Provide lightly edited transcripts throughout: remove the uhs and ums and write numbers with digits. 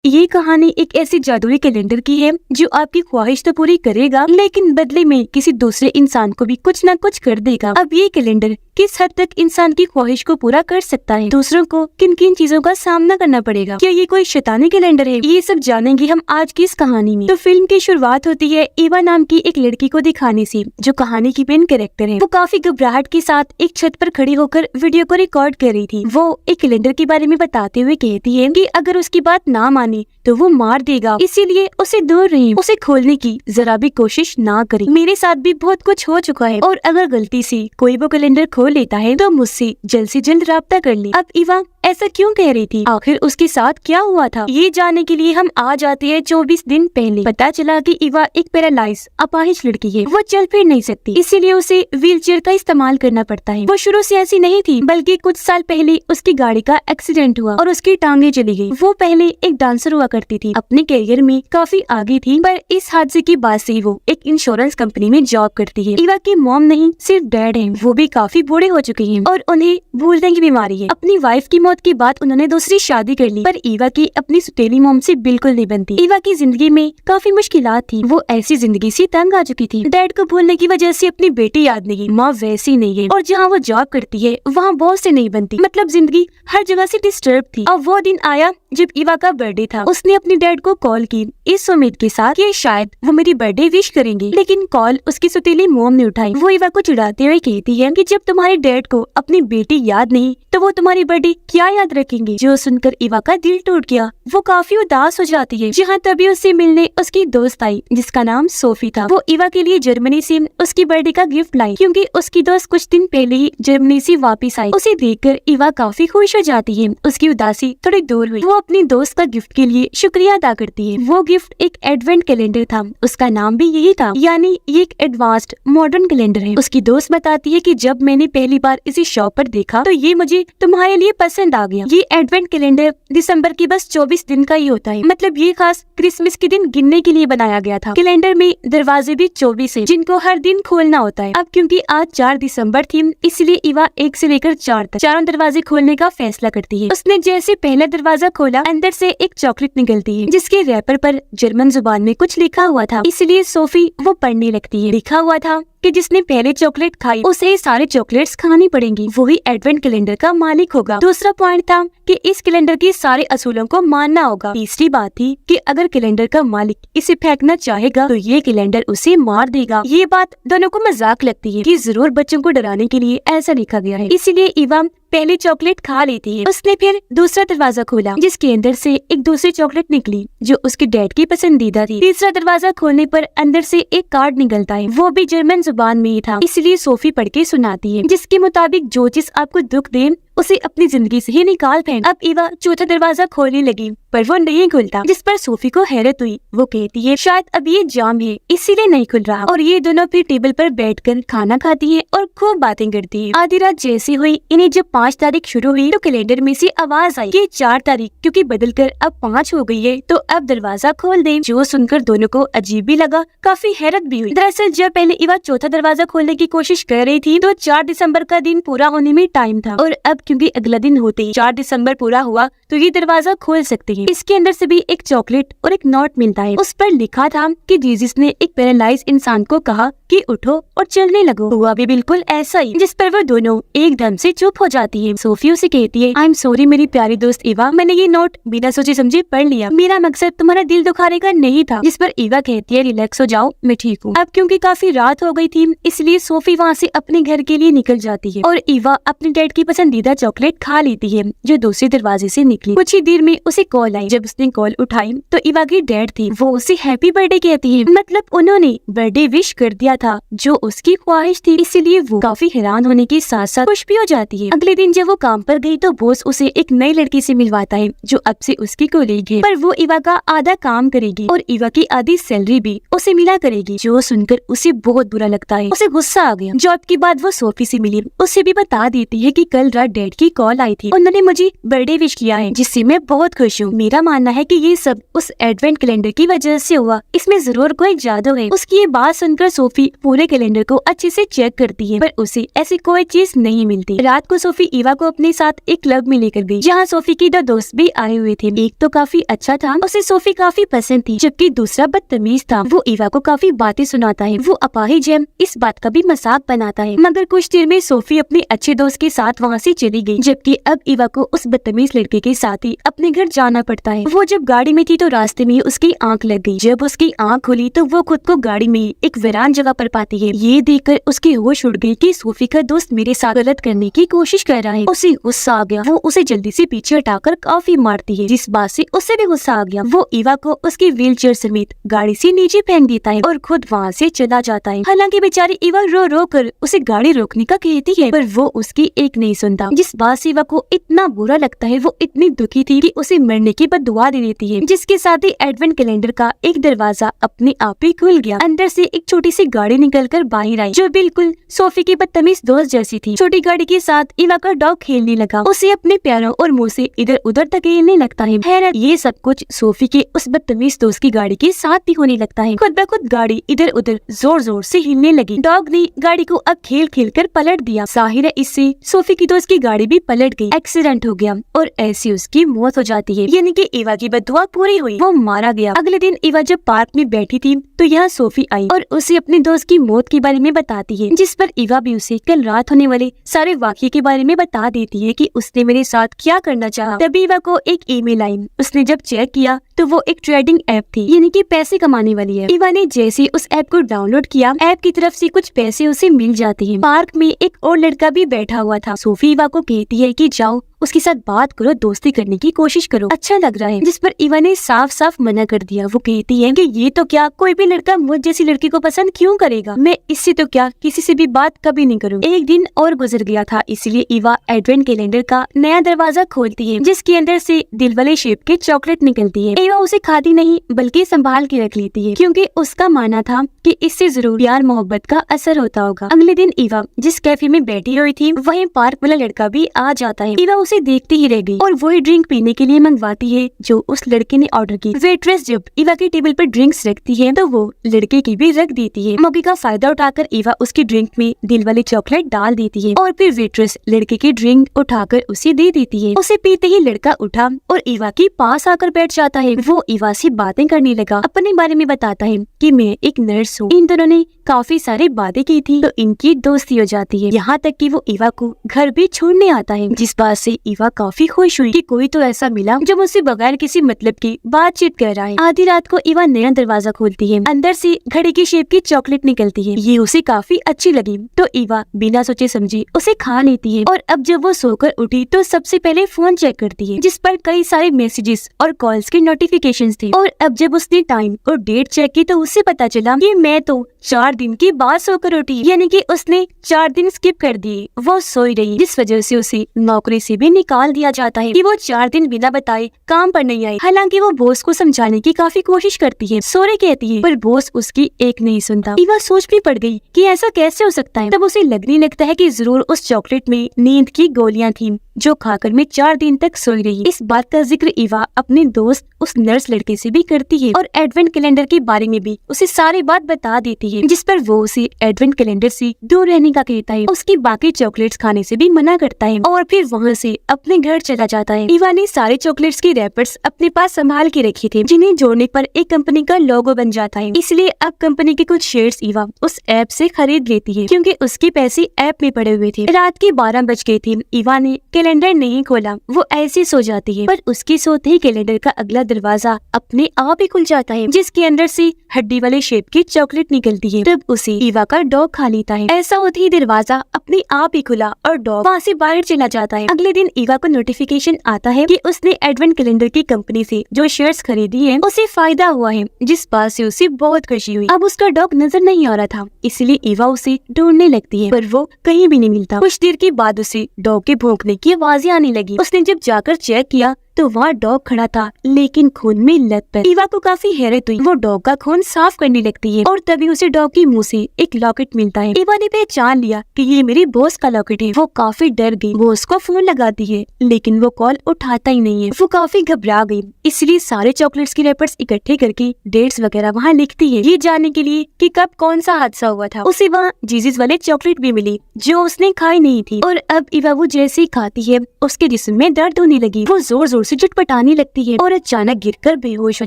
ये कहानी एक ऐसी जादुई कैलेंडर की है जो आपकी ख्वाहिश तो पूरी करेगा, लेकिन बदले में किसी दूसरे इंसान को भी कुछ न कुछ कर देगा। अब ये कैलेंडर किस हद तक इंसान की ख्वाहिश को पूरा कर सकता है, दूसरों को किन किन चीजों का सामना करना पड़ेगा, क्या ये कोई शैतानी कैलेंडर है, ये सब जानेंगे हम आज की इस कहानी में। तो फिल्म की शुरुआत होती है ईवा नाम की एक लड़की को दिखाने से, जो कहानी की मेन कैरेक्टर है। वो काफी घबराहट के साथ एक छत पर खड़ी होकर वीडियो को रिकॉर्ड कर रही थी। वो एक कैलेंडर के बारे में बताते हुए कहती है कि अगर उसकी बात ना माने तो वो मार देगा, इसीलिए उसे दूर रही, उसे खोलने की जरा भी कोशिश ना करें। मेरे साथ भी बहुत कुछ हो चुका है और अगर गलती से कोई वो कैलेंडर खोल लेता है तो मुझसे जल्द से जल्द राब्ता कर ले। अब ईवा ऐसा क्यों कह रही थी, आखिर उसके साथ क्या हुआ था, ये जानने के लिए हम आ जाते हैं 24 दिन पहले। पता चला कि ईवा एक पैरालाइज अपाहिज लड़की है। वो चल फिर नहीं सकती, इसीलिए उसे व्हीलचेयर का इस्तेमाल करना पड़ता है। वो शुरू से ऐसी नहीं थी, बल्कि कुछ साल पहले उसकी गाड़ी का एक्सीडेंट हुआ और उसकी टांगे चली गई। वो पहले एक डांसर हुआ करती थी, अपने करियर में काफी आगे थी, पर इस हादसे के बाद से वो एक इंश्योरेंस कंपनी में जॉब करती है। ईवा की मॉम नहीं, सिर्फ डैड है। वो भी काफी बूढ़े हो चुके हैं और उन्हें भूलने की बीमारी है। अपनी वाइफ की मौत के बाद उन्होंने दूसरी शादी कर ली, पर ईवा की अपनी सुतेली मॉम से बिल्कुल नहीं बनती। ईवा की जिंदगी में काफी मुश्किलात थी। वो ऐसी जिंदगी से तंग आ चुकी थी। डैड को भूलने की वजह से अपनी बेटी याद नहीं, माँ वैसी नहीं है, और जहाँ वो जॉब करती है वहाँ बॉस से नहीं बनती। मतलब जिंदगी हर जगह से डिस्टर्ब थी। अब वो दिन आया जब ईवा का बर्थडे था। उसने अपने डैड को कॉल की इस उम्मीद के साथ कि शायद वो मेरी बर्थडे विश करेंगे, लेकिन कॉल उसकी सुतीली मॉम ने उठाई। वो ईवा को चिढ़ाते हुए कहती है कि जब तुम्हारे डैड को अपनी बेटी याद नहीं तो वो तुम्हारी बर्थडे क्या याद रखेंगे। जो सुनकर ईवा का दिल टूट गया। वो काफी उदास हो जाती है। जहाँ तभी उससे मिलने उसकी दोस्त आई जिसका नाम सोफी था। वो ईवा के लिए जर्मनी से उसकी बर्थडे का गिफ्ट लाई, क्योंकि उसकी दोस्त कुछ दिन पहले ही जर्मनी से वापस आई। उसे देखकर ईवा काफी खुश हो जाती है। उसकी उदासी थोड़ी दूर हुई। वो अपनी दोस्त का गिफ्ट के लिए शुक्रिया अदा करती है। वो गिफ्ट एक एडवेंट कैलेंडर था, उसका नाम भी यही था, यानी ये एक एडवांस्ड मॉडर्न कैलेंडर है। उसकी दोस्त बताती है कि जब मैंने पहली बार इसे शॉप पर देखा तो ये मुझे तुम्हारे लिए पसंद आ गया। ये एडवेंट कैलेंडर दिसंबर के बस 24 दिन का ही होता है। मतलब ये खास क्रिसमस के दिन गिनने के लिए बनाया गया था। कैलेंडर में दरवाजे भी 24 है, जिनको हर दिन खोलना होता है। अब क्योंकि आज 4 दिसंबर थी, इसलिए ईवा 1 से लेकर 4 तक चारों दरवाजे खोलने का फैसला करती है। उसने जैसे पहला दरवाजा खोला, अंदर से एक चॉकलेट निकलती है जिसके रैपर पर जर्मन जुबान में कुछ लिखा हुआ था, इसलिए सोफी वो पढ़ने लगती है। लिखा हुआ था कि जिसने पहले चॉकलेट खाई उसे सारे चॉकलेट्स खानी पड़ेंगी, वही एडवेंट कैलेंडर का मालिक होगा। दूसरा पॉइंट था कि इस कैलेंडर के सारे असूलों को मानना होगा। तीसरी बात थी कि अगर कैलेंडर का मालिक इसे फेंकना चाहेगा तो ये कैलेंडर उसे मार देगा। ये बात दोनों को मजाक लगती है कि जरूर बच्चों को डराने के लिए ऐसा लिखा गया है, इसीलिए ईवा पहले चॉकलेट खा लेती है। उसने फिर दूसरा दरवाजा खोला जिसके अंदर से एक दूसरी चॉकलेट निकली जो उसके डैड की पसंदीदा थी। तीसरा दरवाजा खोलने पर अंदर से एक कार्ड निकलता है, वो भी जर्मन जुबान में ही था, इसलिए सोफी पढ़ के सुनाती है, जिसके मुताबिक जो चीज आपको दुख दे उसे अपनी जिंदगी से ही निकाल फेंक। अब ईवा चौथा दरवाजा खोलने लगी पर वो नहीं खुलता, जिस पर सोफी को हैरत हुई। वो कहती है शायद अब ये जाम है इसीलिए नहीं खुल रहा, और ये दोनों फिर टेबल पर बैठकर खाना खाती है और खूब बातें करती है। आधी रात जैसी हुई, इन्हें जब 5 तारीख शुरू हुई तो कैलेंडर में से आवाज आई कि 4 तारीख क्योंकि बदल कर अब 5 हो गई है, तो अब दरवाजा खोल दे। जो सुनकर दोनों को अजीब भी लगा, काफी हैरत भी हुई। दरअसल जब पहले ईवा चौथा दरवाजा खोलने की कोशिश कर रही थी तो 4 दिसंबर का दिन पूरा होने में टाइम था, और अब क्योंकि अगला दिन होते ही 4 दिसंबर पूरा हुआ तो ये दरवाजा खोल सकते हैं। इसके अंदर से भी एक चॉकलेट और एक नोट मिलता है। उस पर लिखा था कि जीसस ने एक पैरालाइज इंसान को कहा कि उठो और चलने लगो। हुआ भी बिल्कुल ऐसा ही, जिस पर वो दोनों एकदम से चुप हो जाती है। सोफी उसे कहती है आई एम सॉरी मेरी प्यारी दोस्त ईवा, मैंने ये नोट बिना सोचे समझे पढ़ लिया, मेरा मकसद तुम्हारा दिल दुखाने का नहीं था। जिस पर ईवा कहती है रिलैक्स हो जाओ, मैं ठीक हूँ। अब क्योंकि काफी रात हो गई थी इसलिए सोफी वहाँ से अपने घर के लिए निकल जाती है और ईवा अपने डैड की पसंदीदा चॉकलेट खा लेती है जो दूसरे दरवाजे से निकली। कुछ ही देर में उसे कॉल आई। जब उसने कॉल उठाई तो ईवा के डैड थे। वो उसे हैप्पी बर्थडे कहती है, मतलब उन्होंने बर्थडे विश कर दिया था जो उसकी ख्वाहिश थी, इसीलिए वो काफी हैरान होने के साथ साथ खुश भी हो जाती है। अगले दिन जब वो काम पर गई तो बॉस उसे एक नई लड़की से मिलवाता है जो अब से उसकी कोलीग है, पर वो ईवा का आधा काम करेगी और ईवा की आधी सैलरी भी उसे मिला करेगी। जो सुनकर उसे बहुत बुरा लगता है, उसे गुस्सा आ गया। जॉब के बाद वो सोफी से मिली, उसे भी बता देती है कि कल रात डैड की कॉल आई थी। उन्होंने मुझे बर्थडे विश किया है, जिससे मैं बहुत खुश हूँ। मेरा मानना है कि ये सब उस एडवेंट कैलेंडर की वजह से हुआ। इसमें जरूर कोई जादू है। उसकी ये बात सुनकर सोफी पूरे कैलेंडर को अच्छे से चेक करती है, पर उसे ऐसी कोई चीज नहीं मिलती। रात को सोफी ईवा को अपने साथ एक क्लब में लेकर गई, जहाँ सोफी के 2 दोस्त भी आए हुए थे। एक तो काफी अच्छा था, उसे सोफी काफी पसंद थी, जबकि दूसरा बदतमीज था। वो ईवा को काफी बातें सुनाता है। वो अपाहिज है, इस बात का भी मजाक बनाता है। मगर कुछ देर में सोफी अपने अच्छे दोस्त के साथ वहाँ से चली गई, जबकि अब ईवा को उस बदतमीज लड़के के साथ ही अपने घर जाना पड़ता है। वो जब गाड़ी में थी तो रास्ते में उसकी आंख लग गई। जब उसकी आंख खुली तो वो खुद को गाड़ी में एक वीरान जगह पर पाती है। ये देखकर उसकी होश उड़ गई कि सोफी का दोस्त मेरे साथ गलत करने की कोशिश कर रहा है। उसे गुस्सा आ गया। वो उसे जल्दी से पीछे हटाकर काफी मारती है, जिस बात से उसे भी गुस्सा आ गया। वो ईवा को उसकी व्हीलचेयर समेत गाड़ी से नीचे फेंक देता है और खुद वहाँ से चला जाता है। हालांकि बेचारी ईवा रो रो कर उसे गाड़ी रोकने का कहती है, पर वो उसकी एक नहीं सुनता। जिस बात से ईवा को इतना बुरा लगता है, वो इतनी दुखी थी कि उसे मरने की बददुआ दे देती है। जिसके साथ ही एडवेंट कैलेंडर का एक दरवाजा अपने आप ही खुल गया। अंदर से एक छोटी सी गाड़ी निकलकर बाहर आई, जो बिल्कुल सोफी की बदतमीज दोस्त जैसी थी। छोटी गाड़ी के साथ ईवा का डॉग खेलने लगा। उसे अपने पैरों और मुंह से इधर उधर धकेलने लगता है। हैरत, ये सब कुछ सोफी के उस बदतमीज दोस्त की गाड़ी के साथ भी होने लगता है। खुद ब खुद गाड़ी इधर उधर जोर जोर से हिलने लगी। डॉग ने गाड़ी को अब खेल खेल कर पलट दिया। जाहिर है इससे सोफी की दोस्त की गाड़ी भी पलट गई। एक्सीडेंट हो गया और ऐसी उसकी मौत हो जाती है। यानी कि ईवा की बददुआ पूरी हुई, वो मारा गया। अगले दिन ईवा जब पार्क में बैठी थी तो यहाँ सोफी आई और उसे अपने दोस्त की मौत के बारे में बताती है, जिस पर ईवा भी उसे कल रात होने वाले सारे वाक़ये के बारे में बता देती है कि उसने मेरे साथ क्या करना चाहा। तभी ईवा को एक ईमेल आई। उसने जब चेक किया तो वो एक ट्रेडिंग ऐप थी, यानी कि पैसे कमाने वाली है। ईवा ने जैसे उस ऐप को डाउनलोड किया, ऐप की तरफ से कुछ पैसे उसे मिल जाते हैं। पार्क में एक और लड़का भी बैठा हुआ था। सोफी ईवा को कहती है कि जाओ उसके साथ बात करो, दोस्ती करने की कोशिश करो, अच्छा लग रहा है। जिस पर ईवा ने साफ साफ मना कर दिया। वो कहती है कि ये तो क्या, कोई भी लड़का मुझ जैसी लड़की को पसंद क्यों करेगा, मैं इससे तो क्या किसी से भी बात कभी नहीं करूँ। एक दिन और गुजर गया था, इसलिए ईवा एडवेंट कैलेंडर का नया दरवाजा खोलती है, जिसके अंदर से दिल वाले शेप के चॉकलेट निकलती है। ईवा उसे खाती नहीं बल्कि संभाल के रख लेती है, क्योंकि उसका मानना था कि इससे जरूर प्यार मोहब्बत का असर होता होगा। अगले दिन ईवा जिस कैफे में बैठी हुई थी, वहीं पार्क वाला लड़का भी आ जाता है। ईवा उसे देखती ही रह गई और वही ड्रिंक पीने के लिए मंगवाती है जो उस लड़के ने ऑर्डर की। वेट्रेस जब ईवा की टेबल पर ड्रिंक्स रखती है तो वो लड़के की भी रख देती है। मौके का फायदा उठाकर ईवा उसकी ड्रिंक में दिल वाली चॉकलेट डाल देती है और फिर वेट्रेस लड़के की ड्रिंक उठाकर उसे दे देती है। उसे पीते ही लड़का उठा और ईवा के पास आकर बैठ जाता है। वो ईवा से बातें करने लगा, अपने बारे में बताता है कि मैं एक नर्स हूँ। इन दोनों ने काफी सारी बातें की थी तो इनकी दोस्ती हो जाती है, यहाँ तक कि वो ईवा को घर भी छोड़ने आता है। जिस बात से ईवा काफी खुश हुई कि कोई तो ऐसा मिला जो मुझसे बगैर किसी मतलब की बातचीत कर रहा है। आधी रात को ईवा नया दरवाजा खोलती है, अंदर से घड़ी की शेप की चॉकलेट निकलती है। ये उसे काफी अच्छी लगी तो ईवा बिना सोचे समझे उसे खा लेती है। और अब जब वो सोकर उठी तो सबसे पहले फोन चेक करती है, जिस पर कई सारे मैसेजेस और कॉल्स के नोटिफिकेशंस थे। और अब जब उसने टाइम और डेट चेक की तो उसे पता चला कि मैं तो 4 दिन के बाद सोकर उठी, यानी कि उसने 4 दिन स्किप कर दिए। वो सोई रही, जिस वजह से उसे नौकरी से भी निकाल दिया जाता है कि वो 4 दिन बिना बताए काम पर नहीं आई। हालांकि वो बॉस को समझाने की काफी कोशिश करती है, सॉरी कहती है, पर बॉस उसकी एक नहीं सुनता। ईवा सोच भी पड़ गई कि ऐसा कैसे हो सकता है। तब उसे लगने लगता है कि जरूर उस चॉकलेट में नींद की गोलियां थी जो खाकर मैं 4 दिन तक सोई रही। इस बात का जिक्र ईवा अपने दोस्त उस नर्स लड़के से भी करती है और एडवेंट कैलेंडर के बारे में भी उसे सारी बात बता देती है, जिस पर वो उसे एडवेंट कैलेंडर से दूर रहने का कहता है, उसकी बाकी चॉकलेट्स खाने से भी मना करता है और फिर वहाँ से अपने घर चला जाता है। ईवा ने सारे चॉकलेट्स के रैपर्स अपने पास संभाल के रखे थे, जिन्हें जोड़ने पर एक कंपनी का लोगो बन जाता है। इसलिए अब कंपनी के कुछ शेयर्स ईवा उस ऐप से खरीद लेती है, क्योंकि उसके पैसे ऐप में पड़े हुए थे। रात के 12 बज गए थे। ईवा ने कैलेंडर नहीं खोला, वो ऐसे सो जाती है, पर उसके सोते ही कैलेंडर का अगला दरवाजा अपने आप ही खुल जाता है, जिसके अंदर से हड्डी वाले शेप की चॉकलेट निकलती है। तब उसे ईवा का डॉग खा लेता है। ऐसा होते ही दरवाजा अपने आप ही खुला और डॉग वहाँ से बाहर चला जाता है। अगले दिन ईवा को नोटिफिकेशन आता है कि उसने एडवेंट कैलेंडर की कंपनी से जो शेयर्स खरीदी है उसे फायदा हुआ है, जिस बात से उसे बहुत खुशी हुई। अब उसका डॉग नजर नहीं आ रहा था, इसलिए ईवा उसे ढूंढने लगती है, पर वो कहीं भी नहीं मिलता। कुछ देर के बाद उसे डॉग के भौंकने की आवाजें आने लगी। उसने जब जाकर चेक किया तो वहाँ डॉग खड़ा था, लेकिन खून में लथपथ। ईवा को काफी हैरत हुई। वो डॉग का खून साफ करने लगती है और तभी उसे डॉग के मुंह से एक लॉकेट मिलता है। ईवा ने पहचान लिया कि ये मेरी बॉस का लॉकेट है। वो काफी डर गई। वो उसको फोन लगाती है, लेकिन वो कॉल उठाता ही नहीं है। वो काफी घबरा गई, इसलिए सारे चॉकलेट्स के रैपर्स इकट्ठे करके डेट्स वगैरह वहाँ लिखती है, ये जानने के लिए कि कब कौन सा हादसा हुआ था। उसे वहाँ जीजीज वाले चॉकलेट भी मिली जो उसने खाई नहीं थी। और अब ईवा वो जैसे ही खाती है, उसके जिस्म में दर्द होने लगी। वो जोर जोर से चटपटाने लगती है और अचानक गिरकर बेहोश हो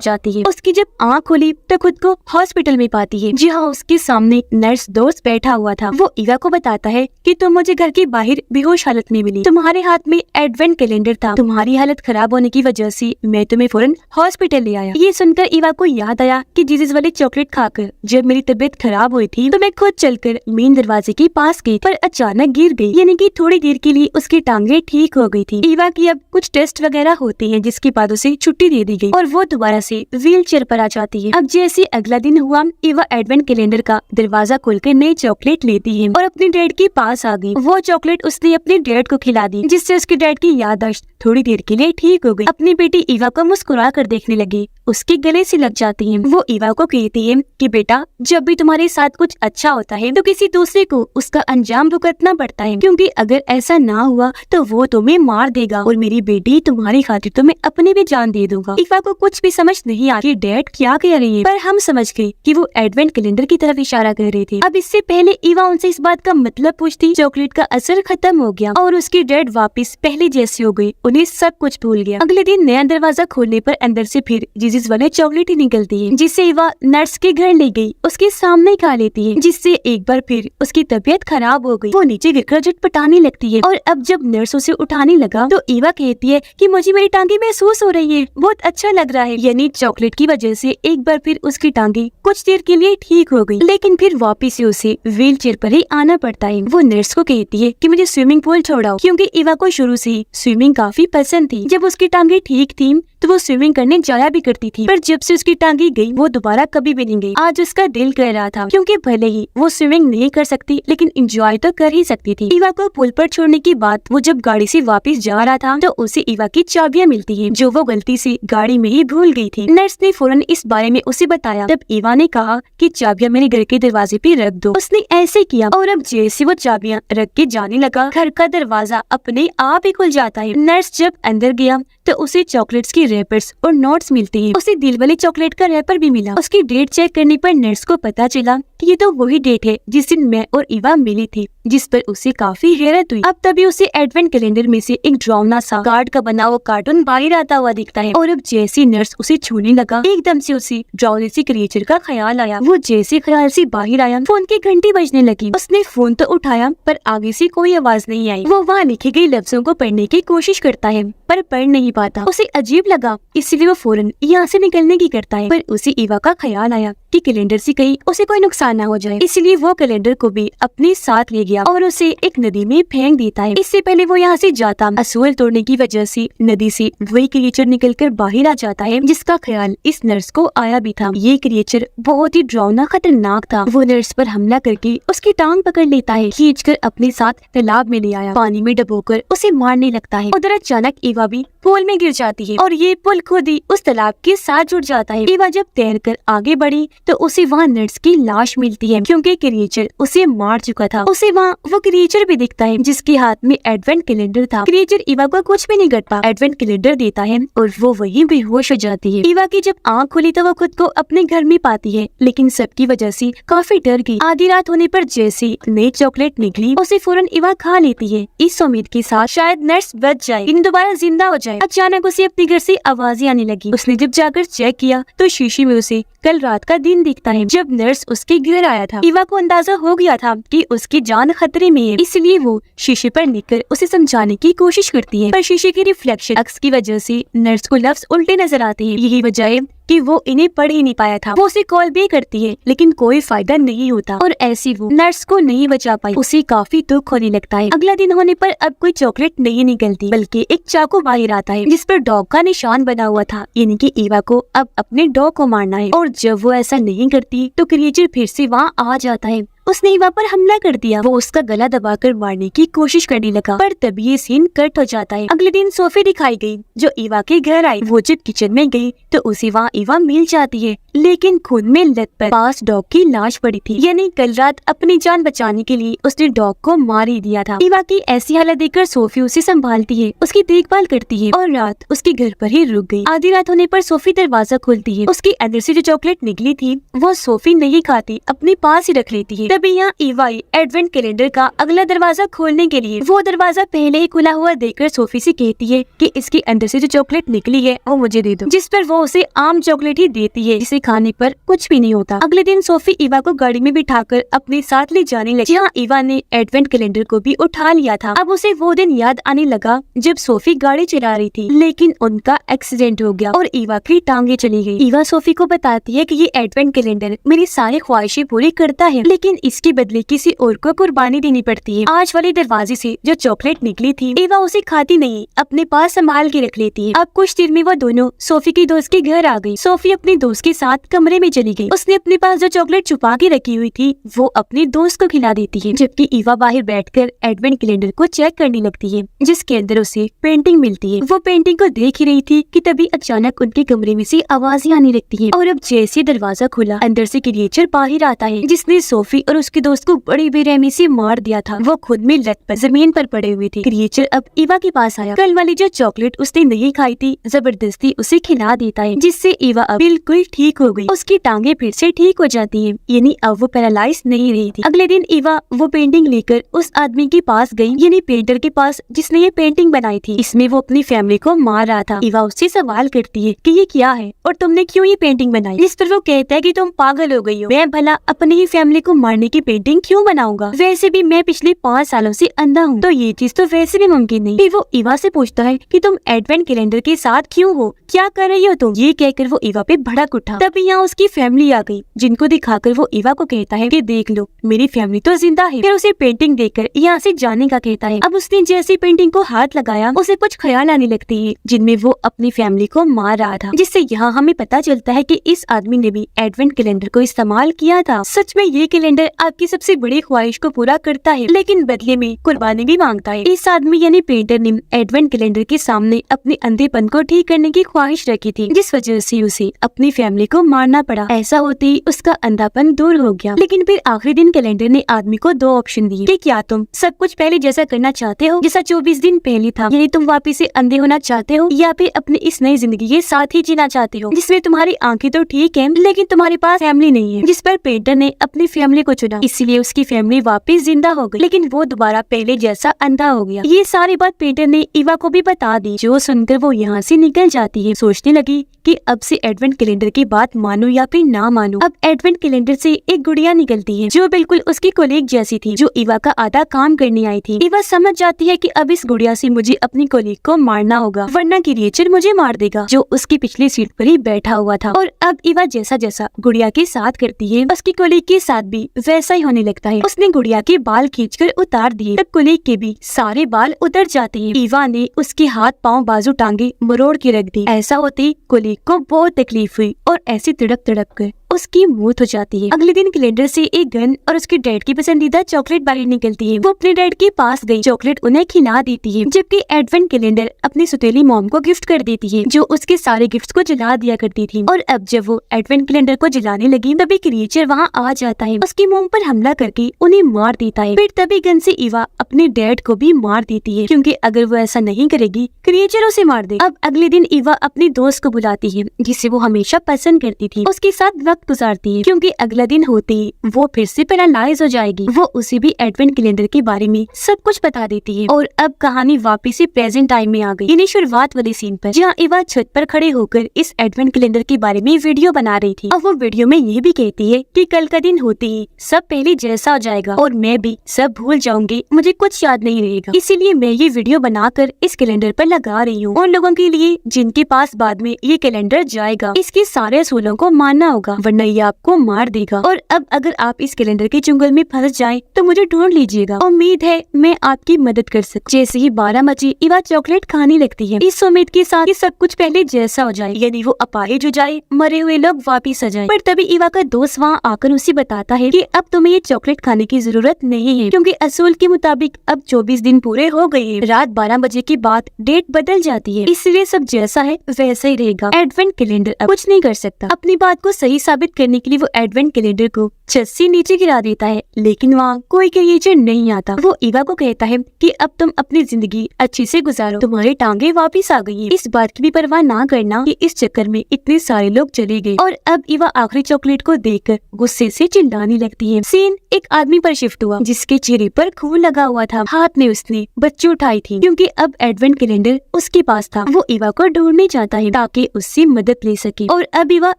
जाती है। उसकी जब आँख खुली तो खुद को हॉस्पिटल में पाती है, जहाँ उसके सामने नर्स दोस्त बैठा हुआ था। वो ईवा को बताता है कि तुम मुझे घर के बाहर बेहोश हालत में मिली, तुम्हारे हाथ में एडवेंट कैलेंडर था, तुम्हारी हालत खराब होने की वजह से मैं तुम्हें फौरन हॉस्पिटल ले आया। ये सुनकर ईवा को याद आया कि जीजीज वाले चॉकलेट खाकर जब मेरी तबीयत खराब हुई थी तो मैं खुद चलकर मेन दरवाजे के पास गई, पर अचानक गिर गई, यानी कि थोड़ी देर के लिए उसकी टांगे ठीक हो गई थी। ईवा की अब कुछ टेस्ट वगैरह होते हैं, जिसके बाद उसे छुट्टी दे दी गई और वो दोबारा से व्हील चेयर पर आ जाती है। अब जैसे अगला दिन हुआ, ईवा एडवेंट कैलेंडर का दरवाजा खोलकर नई चॉकलेट लेती है और अपने डैड के पास आ गई। वो चॉकलेट उसने अपने डैड को खिला दी, जिससे उसके डैड की याददाश्त थोड़ी देर के लिए ठीक हो गई। अपनी बेटी ईवा को मुस्कुरा कर देखने लगी, उसके गले से लग जाती है। वो ईवा को कहती है कि बेटा, जब भी तुम्हारे साथ कुछ अच्छा होता है तो किसी दूसरे को उसका अंजाम भुगतना पड़ता है, क्योंकि अगर ऐसा ना हुआ तो वो तुम्हें मार देगा और मेरी बेटी, तुम्हारी खातिर तो मैं अपनी भी जान दे दूंगा। ईवा को कुछ भी समझ नहीं आ कि डैड क्या कह रही है, पर हम समझ गए कि वो एडवेंट कैलेंडर की तरफ इशारा कर रहे थे। अब इससे पहले ईवा उनसे इस बात का मतलब पूछती, चॉकलेट का असर खत्म हो गया और उसकी डैड वापस पहले जैसी हो गई, उन्हें सब कुछ भूल गया। अगले दिन नया दरवाजा खोलने पर अंदर से फिर जीजीज वाले चॉकलेट ही निकलती है, जिसे ईवा नर्स के घर ले गई, उसके सामने खा लेती है, जिससे एक बार फिर उसकी तबीयत खराब हो गई। वो नीचे गिरकर झटपटाने लगती है और अब जब नर्स उसे उठाने लगा तो ईवा कहती है कि मुझे मेरी टांगे महसूस हो रही है, बहुत अच्छा लग रहा है। यानी चॉकलेट की वजह से एक बार फिर उसकी टांगे कुछ देर के लिए ठीक हो गई, लेकिन फिर वापिस से उसे व्हील चेयर पर ही आना पड़ता है। वो नर्स को कहती है कि मुझे स्विमिंग पूल छोड़ाओ, क्योंकि ईवा को शुरू से ही स्विमिंग काफी पसंद थी। जब उसकी टांगे ठीक थी तो वो स्विमिंग करने जाया भी करती थी, पर जब से उसकी टांगे गई वो दोबारा कभी भी नहीं गई। आज उसका दिल कह रहा था, क्योंकि भले ही वो स्विमिंग नहीं कर सकती लेकिन एंजॉय तो कर ही सकती थी। ईवा को पुल पर छोड़ने की बात वो जब गाड़ी से वापस जा रहा था तो उसे ईवा की चाबियां मिलती है, जो वो गलती से गाड़ी में ही भूल गई थी। नर्स ने फौरन इस बारे में उसे बताया। तब ईवा ने कहा कि चाबियां मेरे घर के दरवाजे पे रख दो। उसने ऐसे किया और अब जैसे वो चाबियां रख के जाने लगा, घर का दरवाजा अपने आप ही खुल जाता है। नर्स जब अंदर गया तो उसे चॉकलेट्स की रैपर्स और नोट्स मिलते हैं। उसे दिल वाले चॉकलेट का रैपर भी मिला। उसकी डेट चेक करने पर नर्स को पता चला कि ये तो वही डेट है जिस दिन मैं और ईवा मिली थी, जिस पर उसे काफी हैरत हुई। अब तभी उसे एडवेंट कैलेंडर में से एक ड्रावना सा कार्ड का बना हुआ कार्टून बाहर आता हुआ दिखता है और अब जैसी नर्स उसे छूने लगा, एकदम से उसे ड्रावने से क्रिएचर का ख्याल आया। वो जैसे ख्याल से बाहर आया, फोन की घंटी बजने लगी। उसने फोन तो उठाया पर आगे से कोई आवाज नहीं आई। वो वहाँ लिखे गए लफ्जों को पढ़ने की कोशिश करता है पर पढ़ नहीं पाता। उसे अजीब लगा, इसलिए वो फौरन यहाँ से निकलने की करता है, पर उसे ईवा का ख्याल आया कि कैलेंडर से कहीं उसे कोई नुकसान ना हो जाए, इसलिए वो कैलेंडर को भी अपने साथ ले गया और उसे एक नदी में फेंक देता है। इससे पहले वो यहाँ से जाता, असूल तोड़ने की वजह से नदी से वही क्रिएचर निकलकर बाहर आ जाता है, जिसका ख्याल इस नर्स को आया भी था। ये क्रिएचर बहुत ही डरावना खतरनाक था। वो नर्स पर हमला करके उसकी टांग पकड़ लेता है, खींचकर अपने साथ तालाब में ले आया, पानी में डुबोकर उसे मारने लगता है। उधर अचानक ईवा भी पूल में गिर जाती है और ये पुल खुद ही उस तालाब के साथ जुड़ जाता है। ईवा जब तैरकर आगे बढ़ी तो उसे वहाँ नर्स की लाश मिलती है, क्योंकि क्रिएचर उसे मार चुका था। उसे वहाँ वो क्रिएचर भी दिखता है जिसके हाथ में एडवेंट कैलेंडर था। क्रिएचर ईवा को कुछ भी नहीं करता, एडवेंट कैलेंडर देता है और वो वहीं बेहोश हो जाती है। ईवा की जब आँख खुली तो वो खुद को अपने घर में पाती है, लेकिन सबकी वजह से काफी डर गई। आधी रात होने पर जैसे नई चॉकलेट निकली उसे फौरन ईवा खा लेती है, इस उम्मीद के साथ शायद नर्स बच जाए, इन दोबारा जिंदा हो जाए। अचानक उसे अपने घर से आवाजें आने लगी। उसने जब जाकर चेक किया तो शीशे में उसे कल रात का दिन दिखता है, जब नर्स उसके घर आया था। ईवा को अंदाजा हो गया था कि उसकी जान खतरे में है, इसलिए वो शीशे पर निकल उसे समझाने की कोशिश करती है, पर शीशे की रिफ्लेक्शन अक्स की वजह से नर्स को लफ्ज उल्टे नजर आते हैं। यही वजह है कि वो इन्हें पढ़ ही नहीं पाया था। वो उसे कॉल भी करती है लेकिन कोई फायदा नहीं होता और ऐसी वो नर्स को नहीं बचा पाई। उसे काफी दुख होने लगता है। अगला दिन होने पर अब कोई चॉकलेट नहीं निकलती, बल्कि एक चाकू बाहर आता है जिस पर डॉग का निशान बना हुआ था, यानी कि ईवा को अब अपने डॉग को मारना है। और जब वो ऐसा नहीं करती तो क्रिएचर फिर से वहाँ आ जाता है उसने ईवा पर हमला कर दिया। वो उसका गला दबाकर मारने की कोशिश करने लगा, पर तभी ये सीन कट हो जाता है। अगले दिन सोफी दिखाई गई जो ईवा के घर आई। वो जब किचन में गई तो उसे वहाँ ईवा मिल जाती है, लेकिन खून में लथपथ पास डॉग की लाश पड़ी थी। यानी कल रात अपनी जान बचाने के लिए उसने डॉग को मार ही दिया था। ईवा की ऐसी हालत देखकर सोफी उसे संभालती है, उसकी देखभाल करती है और रात उसके घर पर ही रुक गई। आधी रात होने पर सोफी दरवाजा खोलती है। उसके अंदर से जो चॉकलेट निकली थी वो सोफी नहीं खाती, अपने पास ही रख लेती है। तभी यहाँ ईवा एडवेंट कैलेंडर का अगला दरवाजा खोलने के लिए वो दरवाजा पहले ही खुला हुआ देखकर सोफी से कहती है कि इसके अंदर से जो चॉकलेट निकली है वो मुझे दे दो, जिस पर वो उसे आम चॉकलेट ही देती है जिसे खाने पर कुछ भी नहीं होता। अगले दिन सोफी ईवा को गाड़ी में बिठाकर अपने साथ ले जाने लगी। जहाँ ईवा ने एडवेंट कैलेंडर को भी उठा लिया था। अब उसे वो दिन याद आने लगा जब सोफी गाड़ी चला रही थी, लेकिन उनका एक्सीडेंट हो गया और ईवा की टांगे चली गई। ईवा सोफी को बताती है कि ये एडवेंट कैलेंडर मेरी सारी ख्वाहिशें पूरी करता है, लेकिन इसके बदले किसी और को कुर्बानी देनी पड़ती है। आज वाले दरवाजे से जो चॉकलेट निकली थी ईवा उसे खाती नहीं, अपने पास संभाल के रख लेती है। अब कुछ देर में वो दोनों सोफी की दोस्त के घर आ गई। सोफी अपने दोस्त के साथ कमरे में चली गई। उसने अपने पास जो चॉकलेट छुपा के रखी हुई थी वो अपने दोस्त को खिला देती है, जबकि ईवा बाहर बैठकर एडवेंट कैलेंडर को चेक करने लगती है जिसके अंदर उसे पेंटिंग मिलती है। वो पेंटिंग को देख ही रही थी कि तभी अचानक उनके कमरे में से आवाजें आने लगती है और अब जैसे दरवाजा खुला अंदर से क्रिएचर बाहर आता है जिसने सोफी और उसके दोस्त को बड़ी बेरहमी से मार दिया था। वो खुद में लथपथ जमीन पर पड़े हुए थे। क्रिएचर अब ईवा के पास आया। कल वाली जो चॉकलेट उसने नहीं खाई थी जबरदस्ती उसे खिला देता है, जिससे ईवा अब बिल्कुल ठीक हो गई। उसकी टांगे फिर से ठीक हो जाती है, यानी अब वो पैरालाइज नहीं रही थी। अगले दिन ईवा वो पेंटिंग लेकर उस आदमी के पास गई, यानी पेंटर के पास जिसने ये पेंटिंग बनाई थी। इसमें वो अपनी फैमिली को मार रहा था। ईवा उससे सवाल करती है कि ये क्या है और तुमने क्यों ये पेंटिंग बनाई, जिस पर वो कहता है कि तुम पागल हो गई हो, मैं भला अपनी ही फैमिली को मारने की पेंटिंग क्यों बनाऊंगा, वैसे भी मैं पिछले 5 सालों से अंधा हूँ, तो ये चीज तो वैसे भी मुमकिन नहीं। फिर वो ईवा से पूछता है कि तुम एडवेंट कैलेंडर के साथ क्यों हो, क्या कर रही हो तुम। ये कहकर वो ईवा पे भड़क उठा। तभी यहाँ उसकी फैमिली आ गई, जिनको दिखाकर वो ईवा को कहता है कि देख लो मेरी फैमिली तो जिंदा है। फिर उसे पेंटिंग देखकर यहाँ से जाने का कहता है। अब उसने जैसे पेंटिंग को हाथ लगाया उसे कुछ ख्याल आने लगती है जिनमें वो अपनी फैमिली को मार रहा था, जिससे यहाँ हमें पता चलता है कि इस आदमी ने भी एडवेंट कैलेंडर को इस्तेमाल किया था। सच में ये कैलेंडर आपकी सबसे बड़ी ख्वाहिश को पूरा करता है, लेकिन बदले में कुर्बानी भी मांगता है। इस आदमी यानी पेंटर ने एडवेंट कैलेंडर के सामने अपने अंधेपन को ठीक करने की ख्वाहिश रखी थी, जिस वजह से उसे अपनी फैमिली को मारना पड़ा। ऐसा होते ही उसका अंधापन दूर हो गया। लेकिन फिर आखिरी दिन कैलेंडर ने आदमी को 2 ऑप्शन दिए कि क्या तुम सब कुछ पहले जैसा करना चाहते हो जैसा 24 दिन पहले था, यानी तुम वापिस से अंधे होना चाहते हो, या फिर अपनी इस नई जिंदगी के साथ ही जीना चाहते हो जिसमें तुम्हारी आंखें तो ठीक है लेकिन तुम्हारे पास फैमिली नहीं है। जिस पर पेंटर ने अपनी फैमिली को चुना, इसीलिए उसकी फैमिली वापस जिंदा हो गई, लेकिन वो दोबारा पहले जैसा अंधा हो गया। ये सारी बात पेंटर ने ईवा को भी बता दी, जो सुनकर वो यहाँ से निकल जाती है। सोचने लगी कि अब से एडवेंट कैलेंडर की बात मानूं या फिर ना मानूं। अब एडवेंट कैलेंडर से एक गुड़िया निकलती है जो बिल्कुल उसकी कोलीग जैसी थी, जो ईवा का आधा काम करने आई थी। ईवा समझ जाती है कि अब इस गुड़िया से मुझे अपनी कोलीग को मारना होगा, वरना क्रिएचर मुझे मार देगा, जो उसकी पिछली सीट पर ही बैठा हुआ था। और अब ईवा जैसा जैसा गुड़िया के साथ करती है उसकी कोलीग के साथ भी वैसा ही होने लगता है। उसने गुड़िया के बाल खींचकर उतार दिए, तब कोलीग के भी सारे बाल उतर जाते हैं। ईवा ने उसके हाथ पाँव बाजू टांगे मरोड़ के रख दी। ऐसा होते ही कोलीग को बहुत तकलीफ हुई और ऐसी तड़प तड़प कर उसकी मौत हो जाती है। अगले दिन कैलेंडर से एक गन और उसके डैड की पसंदीदा चॉकलेट बाहर निकलती है। वो अपने डैड के पास गई, चॉकलेट उन्हें खिला देती है, जबकि एडवेंट कैलेंडर अपनी सुतेली मॉम को गिफ्ट कर देती है, जो उसके सारे गिफ्ट्स को जला दिया करती थी। और अब जब वो एडवेंट कैलेंडर को जलाने लगी तभी क्रिएचर वहाँ आ जाता है, उसकी मॉम पर हमला करके उन्हें मार देता है। फिर तभी गन से ईवा अपने डैड को भी मार देती है, क्योंकि अगर वो ऐसा नहीं करेगी क्रिएचर उसे मार दे। अब अगले दिन ईवा अपनी दोस्त को बुलाती है, जिसे वो हमेशा पसंद करती थी, उसके साथ वक्त गुजारती है, क्योंकि अगला दिन होते ही वो फिर से पैरालाइज हो जाएगी। वो उसे भी एडवेंट कैलेंडर के बारे में सब कुछ बता देती है। और अब कहानी वापस से प्रेजेंट टाइम में आ गई, यानी शुरुआत वाले सीन पर, जहाँ ईवा छत पर खड़े होकर इस एडवेंट कैलेंडर के बारे में वीडियो बना रही थी। और वो वीडियो में ये भी कहती है कि कल का दिन होते ही सब पहले जैसा हो जाएगा और मैं भी सब भूल जाऊंगी, मुझे कुछ याद नहीं रहेगा। इसीलिए मैं ये वीडियो बनाकर इस कैलेंडर पर लगा रही हूँ, उन लोगों के लिए जिनके पास बाद में ये कैलेंडर जाएगा। इसके सारे असूलों को मानना होगा, वरना ये आपको मार देगा। और अब अगर आप इस कैलेंडर के चुंगल में फंस जाएं तो मुझे ढूंढ लीजिएगा। उम्मीद है मैं आपकी मदद कर सकूं। जैसे ही 12 बजे इवा चॉकलेट खाने लगती है, इस उम्मीद के साथ कि सब कुछ पहले जैसा हो जाए, यानी वो अपाहिज हो जाए, मरे हुए लोग वापिस आ जाए। पर तभी इवा का दोस्त वहाँ आकर उसे बताता है कि अब तुम्हें ये चॉकलेट खाने की जरूरत नहीं है, क्योंकि असूल के मुताबिक अब 24 दिन पूरे हो गए हैं। रात 12 बजे के बाद डेट बदल जाती है, इसलिए सब जैसा है वैसा ही रहेगा। एडवेंट कैलेंडर अब कुछ नहीं कर सकता। अपनी बात को सही साबित करने के लिए वो एडवेंट कैलेंडर को छत से नीचे गिरा देता है, लेकिन वहाँ कोई क्रिएचर नहीं आता। वो इवा को कहता है कि अब तुम अपनी जिंदगी अच्छी से गुजारो, तुम्हारी टांगे वापिस आ गई हैं। इस बात की भी परवाह ना करना कि इस चक्कर में इतने सारे लोग चले गए। और अब इवा आखिरी चॉकलेट को देखकर गुस्से से चिल्लाने लगती है। सीन एक आदमी पर शिफ्ट हुआ जिसके चेहरे पर खून लगा हुआ था। हाथ में उसने बच्ची उठाई थी, क्योंकि अब एडवेंट कैलेंडर उसके पास था। वो इवा को ढूंढने चाहता है ताकि उससे मदद ले सके, और अब इवा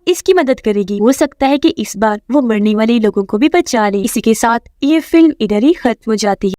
इसकी मदद करेगी। हो सकता है कि इस बार वो मरने वाले लोगों को भी बचा ले। इसी के साथ ये फिल्म इधर ही खत्म हो जाती है।